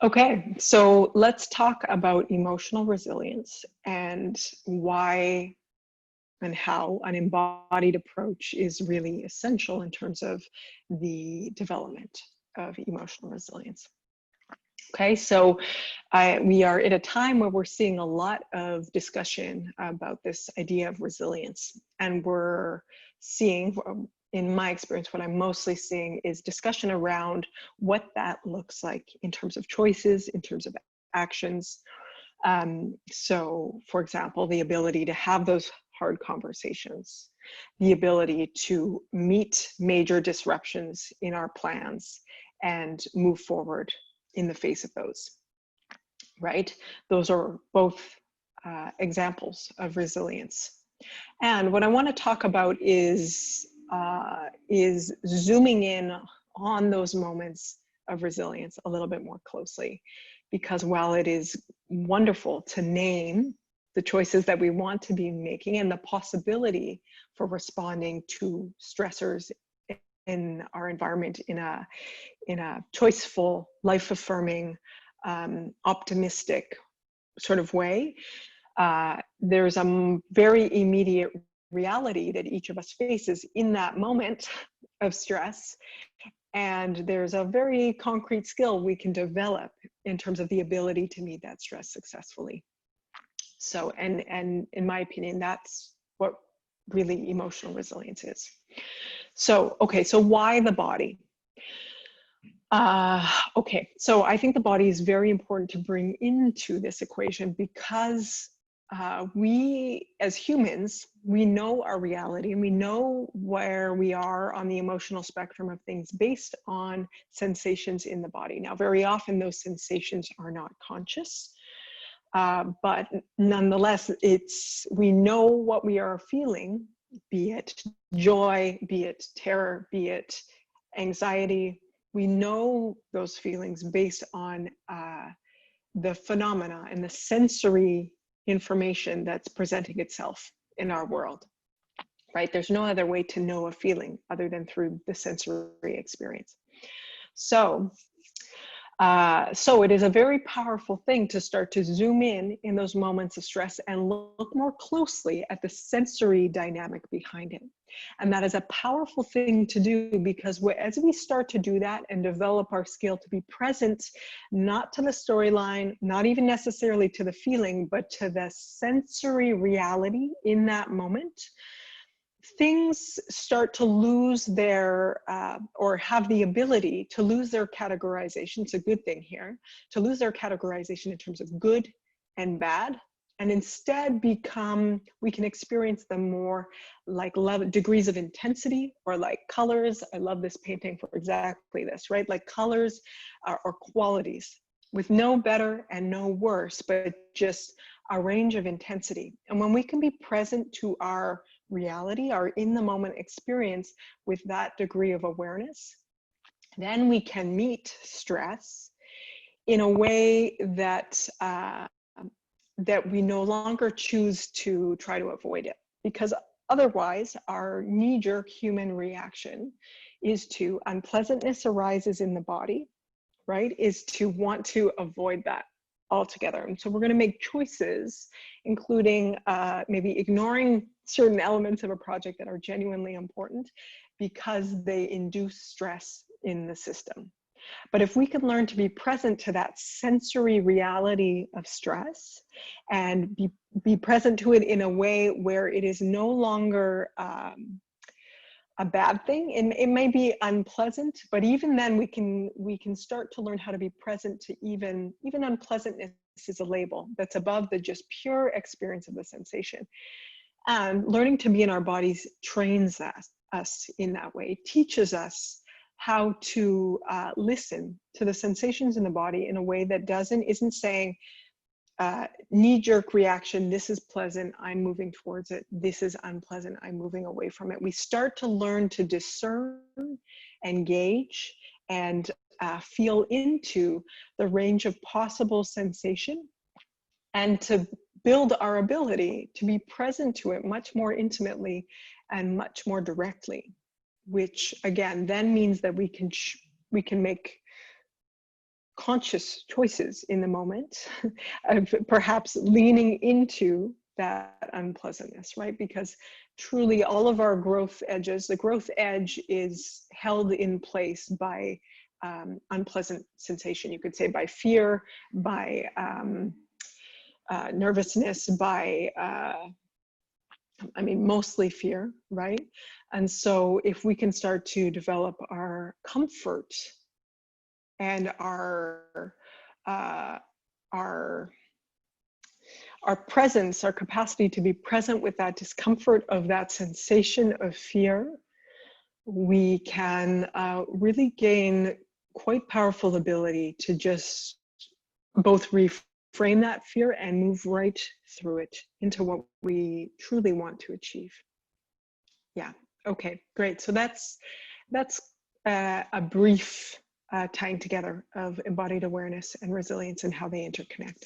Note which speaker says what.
Speaker 1: Okay, so let's talk about emotional resilience and why and how an embodied approach is really essential in terms of the development of emotional resilience. Okay, so we are at a time where we're seeing a lot of discussion about this idea of resilience, and we're seeing, in my experience, what I'm mostly seeing is discussion around what that looks like in terms of choices, in terms of actions. So, for example, the ability to have those hard conversations, the ability to meet major disruptions in our plans and move forward in the face of those, right? Those are both examples of resilience. And what I want to talk about is zooming in on those moments of resilience a little bit more closely, because while it is wonderful to name the choices that we want to be making and the possibility for responding to stressors in our environment in a choiceful, life-affirming, optimistic sort of way, there's a very immediate reality that each of us faces in that moment of stress. And there's a very concrete skill we can develop in terms of the ability to meet that stress successfully. So, and in my opinion, that's what really emotional resilience is. So, okay, so why the body? Okay, so I think the body is very important to bring into this equation because we as humans, we know our reality and we know where we are on the emotional spectrum of things based on sensations in the body. Now, very often those sensations are not conscious, but nonetheless, we know what we are feeling, be it joy, be it terror, be it anxiety. We know those feelings based on the phenomena and the sensory information that's presenting itself in our world, right? There's no other way to know a feeling other than through the sensory experience. So it is a very powerful thing to start to zoom in those moments of stress and look more closely at the sensory dynamic behind it. And that is a powerful thing to do because as we start to do that and develop our skill to be present, not to the storyline, not even necessarily to the feeling, but to the sensory reality in that moment, things start to lose their, or have the ability to lose their categorization. It's a good thing here, to lose their categorization in terms of good and bad, and instead we can experience them more like degrees of intensity or like colors. I love this painting for exactly this, right? Like colors or qualities with no better and no worse, but just a range of intensity. And when we can be present to our reality, our in the moment experience with that degree of awareness, then we can meet stress in a way that that we no longer choose to try to avoid it, because otherwise our knee-jerk human reaction is to unpleasantness arises in the body, right, is to want to avoid that altogether. And so we're going to make choices, including maybe ignoring certain elements of a project that are genuinely important because they induce stress in the system. But if we can learn to be present to that sensory reality of stress and be present to it in a way where it is no longer a bad thing, it may be unpleasant, but even then we can start to learn how to be present to even unpleasantness is a label that's above the just pure experience of the sensation. And learning to be in our bodies trains us in that way, teaches us how to listen to the sensations in the body in a way that isn't saying knee-jerk reaction, this is pleasant, I'm moving towards it, this is unpleasant, I'm moving away from it. We start to learn to discern, engage, and feel into the range of possible sensation, and to build our ability to be present to it much more intimately and much more directly, which again then means that we can make conscious choices in the moment of perhaps leaning into that unpleasantness, right? Because truly all of our growth edges, the growth edge is held in place by unpleasant sensation. You could say by fear, by nervousness, by, I mean, mostly fear, right? And so if we can start to develop our comfort and our presence, our capacity to be present with that discomfort of that sensation of fear, we can really gain quite powerful ability to just both reframe that fear and move right through it into what we truly want to achieve. Yeah, okay, great. So that's a brief tying together of embodied awareness and resilience and how they interconnect.